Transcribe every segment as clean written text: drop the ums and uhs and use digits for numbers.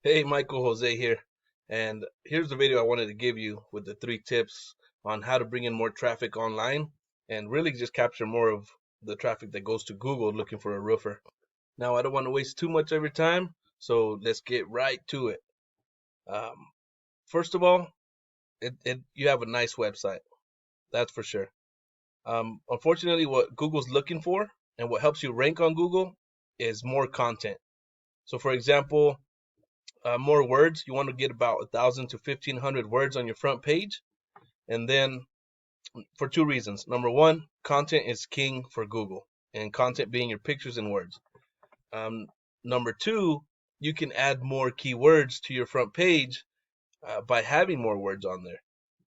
Hey, Michael Jose here, and here's the video I wanted to give you with the 3 tips on how to bring in more traffic online and really just capture more of the traffic that goes to Google looking for a roofer. Now, I don't want to waste too much of your time, so let's get right to it. Um, First of all, you have a nice website, that's for sure. Unfortunately, what Google's looking for and what helps you rank on Google is more content. So, for example, more words. You want to get about 1,000 to 1,500 words on your front page. And then for 2 reasons. Number one, content is king for Google, and content being your pictures and words. Um, Number two, you can add more keywords to your front page by having more words on there.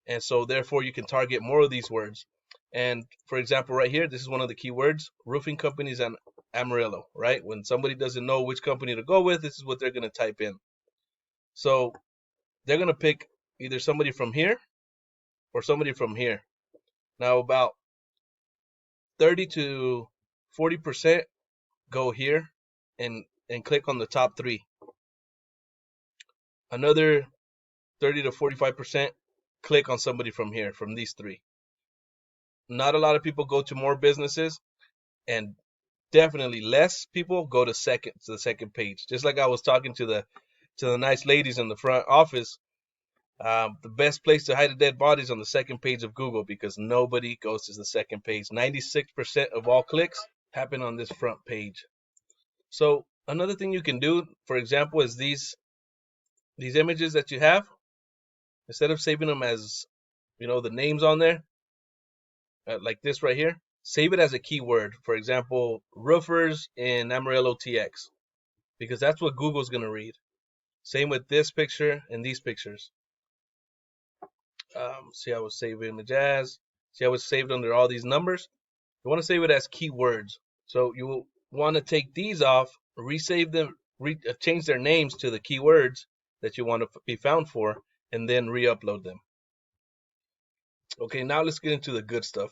And so therefore you can target more of these words. And for example, right here, this is one of the keywords, roofing companies and Amarillo, right? When somebody doesn't know which company to go with, this is what they're going to type in. So they're going to pick either somebody from here or somebody from here. Now, about 30 to 40% go here and click on the top three. Another 30 to 45% click on somebody from here, from these three. Not a lot of people go to more businesses, and definitely less people go to the second page. Just like I was talking to the nice ladies in the front office. The best place to hide a dead body is on the second page of Google because nobody goes to the second page. 96% of all clicks happen on this front page. So another thing you can do, for example, is these images that you have. Instead of saving them as the names on there, like this right here, save it as a keyword. For example, roofers in Amarillo TX, because that's what Google's gonna read. Same with this picture and these pictures. See, I was saving image as. See, I was saved under all these numbers. You want to save it as keywords. So you will want to take these off, resave them, change their names to the keywords that you want to be found for, and then re-upload them. Okay, now let's get into the good stuff.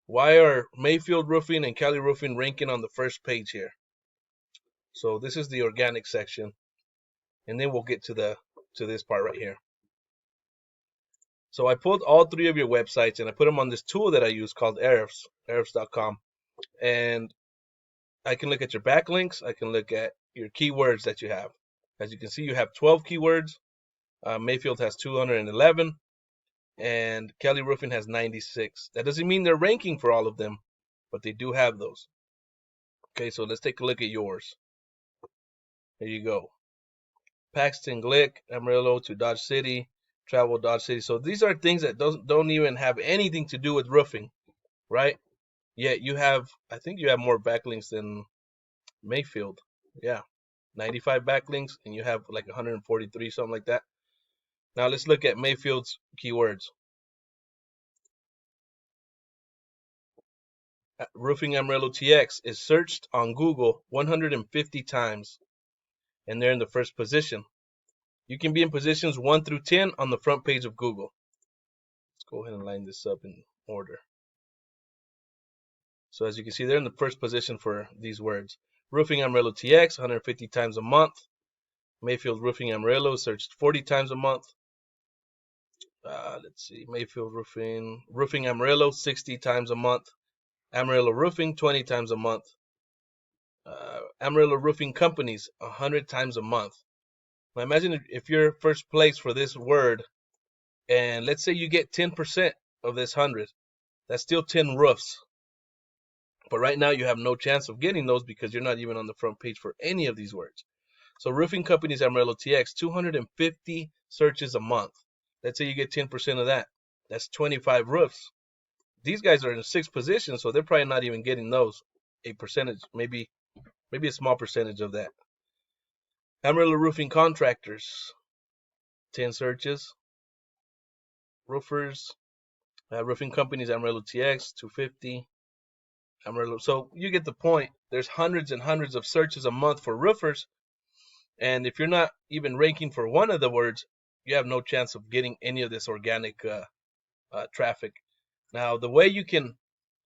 Why are Mayfield Roofing and Cali Roofing ranking on the first page here? So this is the organic section, and then we'll get to this part right here. So I pulled all 3 of your websites and I put them on this tool that I use called Ahrefs.com, and I can look at your backlinks. I can look at your keywords that you have. As you can see, you have 12 keywords. Mayfield has 211, and Kelly Roofing has 96. That doesn't mean they're ranking for all of them, but they do have those. Okay, so let's take a look at yours. There you go. Paxton, Glick, Amarillo to Dodge City, Travel Dodge City. So these are things that don't even have anything to do with roofing, right? Yet I think you have more backlinks than Mayfield. Yeah, 95 backlinks, and you have like 143, something like that. Now let's look at Mayfield's keywords. Roofing Amarillo TX is searched on Google 150 times, and they're in the first position. You can be in positions 1 through 10 on the front page of Google. Let's go ahead and line this up in order. So as you can see, they're in the first position for these words. Roofing Amarillo TX, 150 times a month. Mayfield Roofing Amarillo searched 40 times a month. Let's see, Mayfield Roofing Amarillo, 60 times a month. Amarillo Roofing, 20 times a month. Amarillo Roofing Companies, 100 times a month. Now imagine if you're first place for this word, and let's say you get 10% of this 100. That's still 10 roofs. But right now you have no chance of getting those because you're not even on the front page for any of these words. So Roofing Companies Amarillo TX, 250 searches a month. Let's say you get 10% of that. That's 25 roofs. These guys are in 6th position, so they're probably not even getting those. A percentage, maybe a small percentage of that. Amarillo Roofing Contractors, 10 searches. Roofers, Roofing Companies Amarillo TX, 250. Amarillo. So you get the point. There's hundreds and hundreds of searches a month for roofers, and if you're not even ranking for one of the words, you have no chance of getting any of this organic traffic. Now, the way you can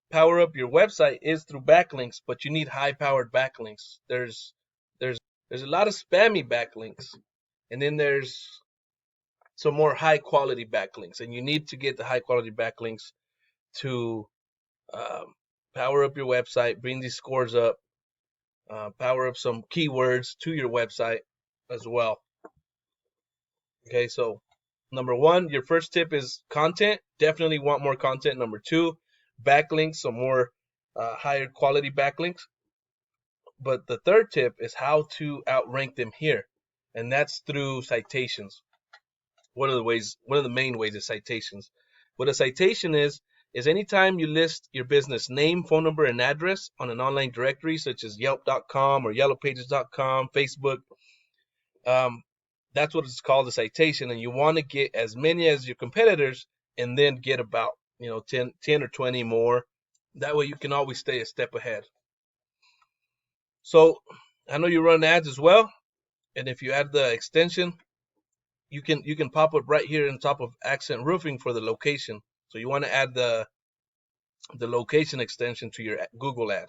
power up your website is through backlinks, but you need high-powered backlinks. There's a lot of spammy backlinks. And then there's some more high quality backlinks, and you need to get the high quality backlinks to um, power up your website, bring these scores up, power up some keywords to your website as well. Okay, so number one, your first tip is content. Definitely want more content. Number two, backlinks, some more higher quality backlinks. But the third tip is how to outrank them here, and that's through citations. One of the main ways is citations. What a citation is anytime you list your business name, phone number, and address on an online directory such as Yelp.com or YellowPages.com, Facebook. Um, that's what it's called, a citation, and you want to get as many as your competitors, and then get about 10 or 20 more. That way you can always stay a step ahead. So I know you run ads as well, and if you add the extension, you can pop up right here on top of Accent Roofing for the location. So you want to add the location extension to your Google ad.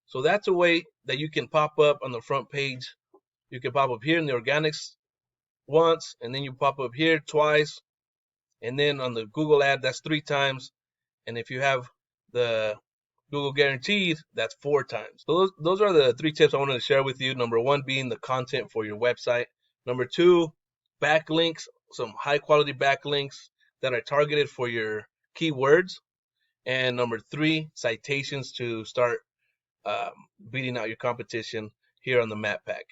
So that's a way that you can pop up on the front page. You can pop up here in the organics once, and then you pop up here twice, and then on the Google ad, that's 3 times. And if you have the Google Guaranteed, that's 4 times. So those are the 3 tips I wanted to share with you. Number 1 being the content for your website. Number 2, backlinks, some high quality backlinks that are targeted for your keywords. And number 3, citations to start beating out your competition here on the Map Pack.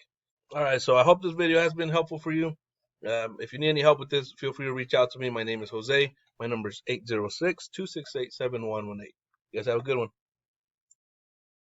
All right, so I hope this video has been helpful for you. If you need any help with this, feel free to reach out to me. My name is Jose. My number is 806-268-7118. You guys have a good one.